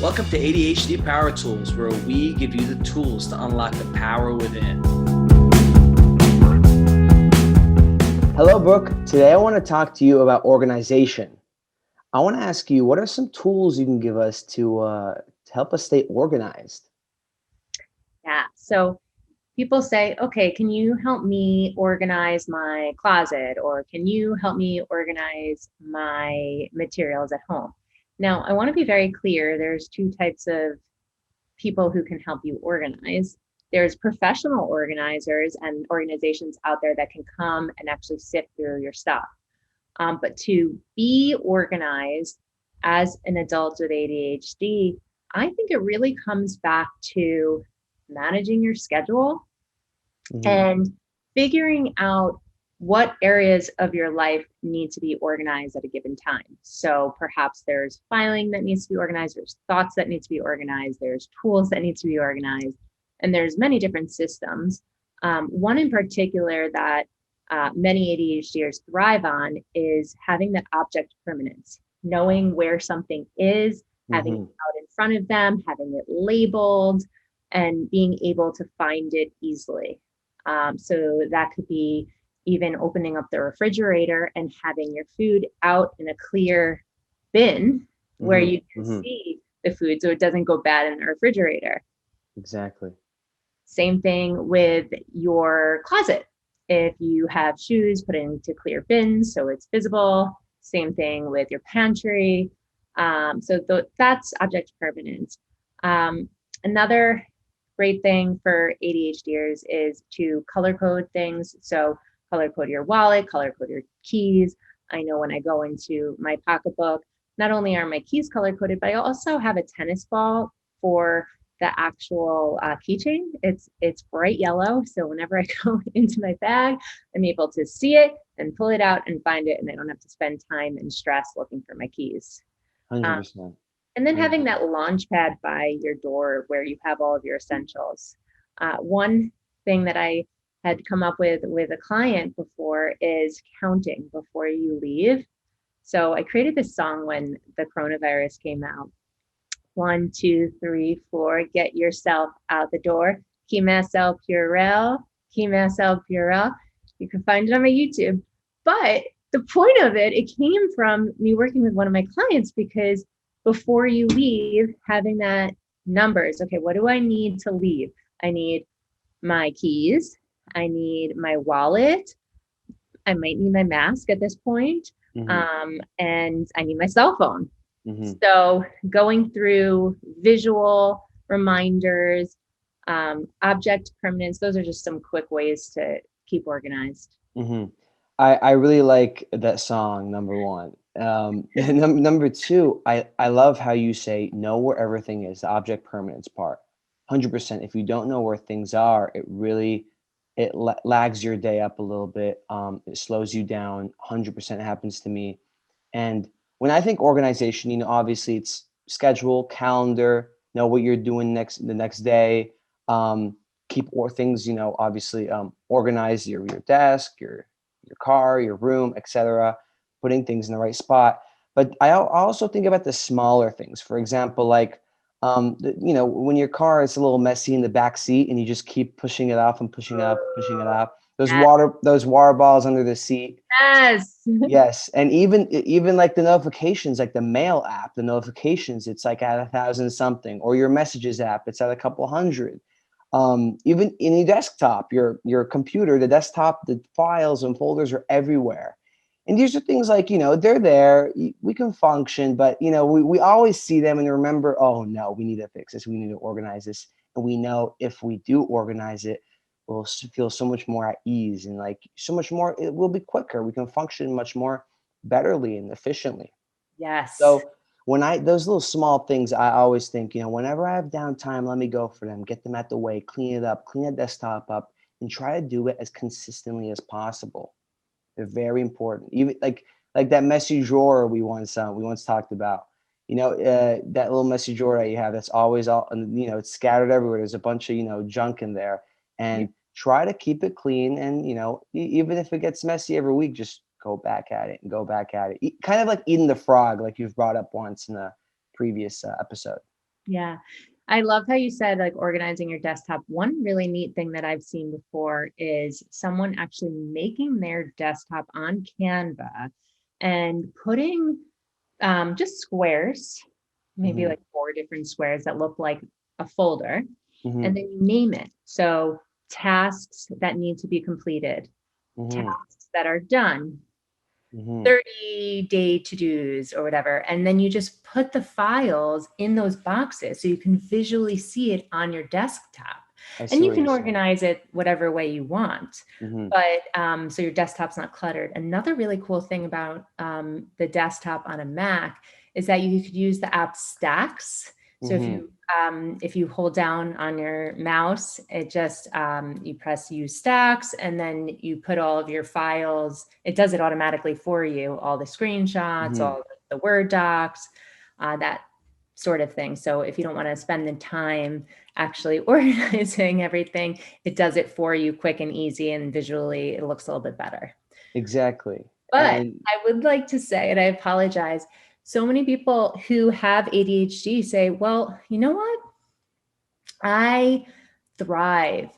Welcome to ADHD Power Tools, where we give you the tools to unlock the power within. Hello, Brooke. Today I want to talk to you about organization. I want to ask you, what are some tools you can give us to help us stay organized? Yeah. So people say, okay, can you help me organize my closet? Or can you help me organize my materials at home? Now, I want to be very clear. There's two types of people who can help you organize. There's professional organizers and organizations out there that can come and actually sift through your stuff. But to be organized as an adult with ADHD, I think it really comes back to managing your schedule and figuring out what areas of your life need to be organized at a given time. So perhaps there's filing that needs to be organized, there's thoughts that need to be organized, there's tools that need to be organized, and there's many different systems. One in particular that many ADHDers thrive on is having that object permanence, knowing where something is, having it out in front of them, having it labeled, and being able to find it easily. So that could be even opening up the refrigerator and having your food out in a clear bin where you can see the food so it doesn't go bad in the refrigerator. Exactly. Same thing with your closet. If you have shoes, put it into clear bins so it's visible. Same thing with your pantry. That's object permanence. Another great thing for ADHDers is to color code things. So color code your wallet, color code your keys. I know when I go into my pocketbook, not only are my keys color coded, but I also have a tennis ball for the actual keychain. It's bright yellow. So whenever I go into my bag, I'm able to see it and pull it out and find it. And I don't have to spend time and stress looking for my keys. 100%. And then having that launch pad by your door where you have all of your essentials. One thing that I had come up with a client before is counting before you leave. So I created this song when the coronavirus came out. 1, 2, 3, 4, get yourself out the door. Kimesel Purell, Kimesel Purell. You can find it on my YouTube. But the point of it came from me working with one of my clients because before you leave, having that numbers. Okay, what do I need to leave? I need my keys. I need my wallet. I might need my mask at this point. And I need my cell phone. So going through visual reminders, object permanence, those are just some quick ways to keep organized. I really like that song, number one. And number two, I love how you say know where everything is, the object permanence part. 100%. If you don't know where things are, it lags your day up a little bit. It slows you down. 100% happens to me. And when I think organization, obviously it's schedule, calendar, know what you're doing the next day. Keep things, obviously organize your desk, your car, your room, etc. Putting things in the right spot. But I also think about the smaller things. For example, like when your car is a little messy in the back seat and you just keep pushing it off and pushing it up, pushing it up. Those water balls under the seat. Yes. Yes. And even like the notifications, like the mail app, the notifications, it's like at 1,000 something, or your messages app, it's at a couple hundred. Even in your desktop, your computer, the desktop, the files and folders are everywhere. And these are things like, they're there, we can function, but we always see them and remember, oh no, we need to fix this. We need to organize this. And we know if we do organize it, we'll feel so much more at ease and like so much more, it will be quicker. We can function much more betterly and efficiently. Yes. So those little small things, I always think, whenever I have downtime, let me go for them, get them out the way, clean it up, clean the desktop up, and try to do it as consistently as possible. They're very important. Even like that messy drawer we once talked about. That little messy drawer that you have that's always it's scattered everywhere. There's a bunch of junk in there, and try to keep it clean. And even if it gets messy every week, just go back at it and go back at it. Kind of like eating the frog, like you've brought up once in a previous episode. Yeah. I love how you said like organizing your desktop. One really neat thing that I've seen before is someone actually making their desktop on Canva and putting just squares, maybe Hmm. like 4 different squares that look like a folder, Hmm. and then you name it. So tasks that need to be completed, Hmm. tasks that are done, Hmm. 30-day to-dos or whatever. And then you just put the files in those boxes so you can visually see it on your desktop. I And see you what can you're saying. organize it whatever way you want. Hmm. But so your desktop's not cluttered. Another really cool thing about the desktop on a Mac is that you could use the app Stacks. So Hmm. if you hold down on your mouse, it just you press use stacks, and then you put all of your files. It does it automatically for you, all the screenshots, Hmm. all the Word docs, that sort of thing. So if you don't want to spend the time actually organizing everything, it does it for you quick and easy, and visually it looks a little bit better. Exactly. But And I would like to say, and I apologize, so many people who have ADHD say, well, you know what? I thrive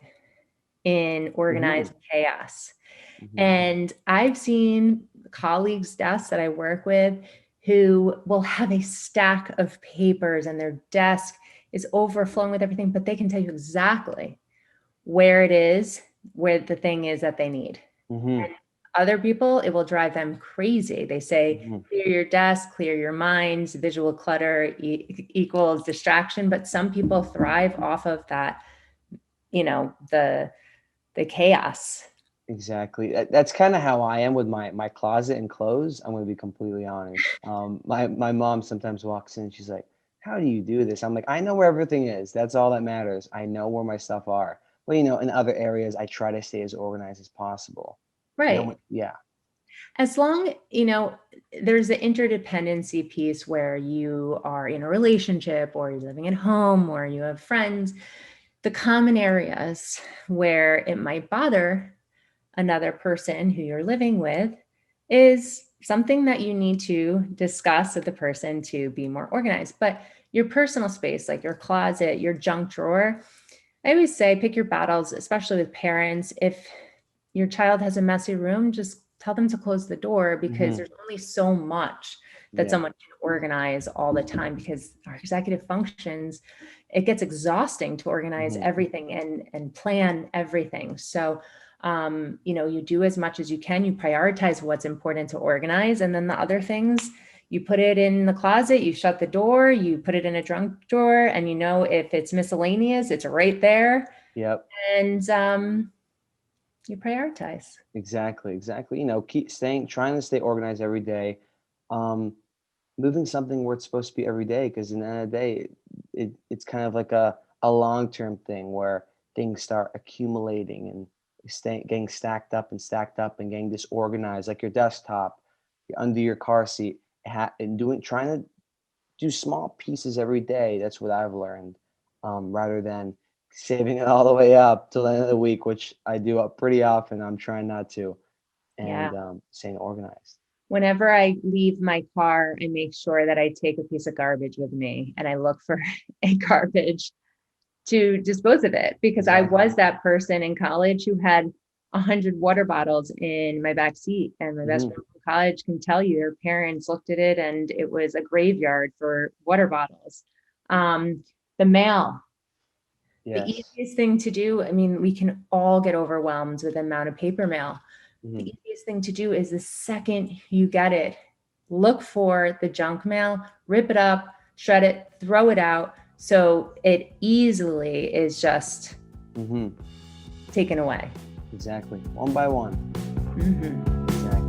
in hmm. organized chaos. Hmm. And I've seen colleagues' desks that I work with who will have a stack of papers and their desk is overflowing with everything, but they can tell you exactly where it is, where the thing is that they need. Hmm. Other people, it will drive them crazy. They say, Hmm. clear your desk, clear your minds, visual clutter equals distraction. But some people thrive off of that, the chaos. Exactly. That's kind of how I am with my closet and clothes. I'm going to be completely honest. My mom sometimes walks in. She's like, "How do you do this?" I'm like, "I know where everything is. That's all that matters. I know where my stuff are." But in other areas, I try to stay as organized as possible. Right. Yeah. As long, there's the interdependency piece where you are in a relationship or you're living at home or you have friends, the common areas where it might bother another person who you're living with is something that you need to discuss with the person to be more organized. But your personal space, like your closet, your junk drawer, I always say pick your battles, especially with parents. If your child has a messy room, just tell them to close the door, because Hmm. there's only so much that Yeah. someone can organize all the time, because our executive functions, it gets exhausting to organize Hmm. everything and plan everything. So you do as much as you can, you prioritize what's important to organize, and then the other things, you put it in the closet, you shut the door, you put it in a junk drawer, and if it's miscellaneous, it's right there, Yep. and you prioritize. Exactly. Exactly. Trying to stay organized every day. Um, Moving something where it's supposed to be every day, because in the end of the day, it's kind of like a long-term thing where things start accumulating and getting stacked up and getting disorganized, like your desktop, under your car seat, and trying to do small pieces every day. That's what I've learned, rather than saving it all the way up till the end of the week, which I do up pretty often. I'm trying not to, Yeah. and staying organized. Whenever I leave my car, I make sure that I take a piece of garbage with me and I look for a garbage to dispose of it, because I Exactly. was that person in college who had 100 water bottles in my back seat. And my best Hmm. friend from college can tell you, her parents looked at it and it was a graveyard for water bottles. The mail, the Yes. easiest thing to do, I mean, we can all get overwhelmed with the amount of paper mail. The Hmm. easiest thing to do is the second you get it, look for the junk mail, rip it up, shred it, throw it out. So it easily is just Hmm. taken away. Exactly. One by one. Mhm. Exactly.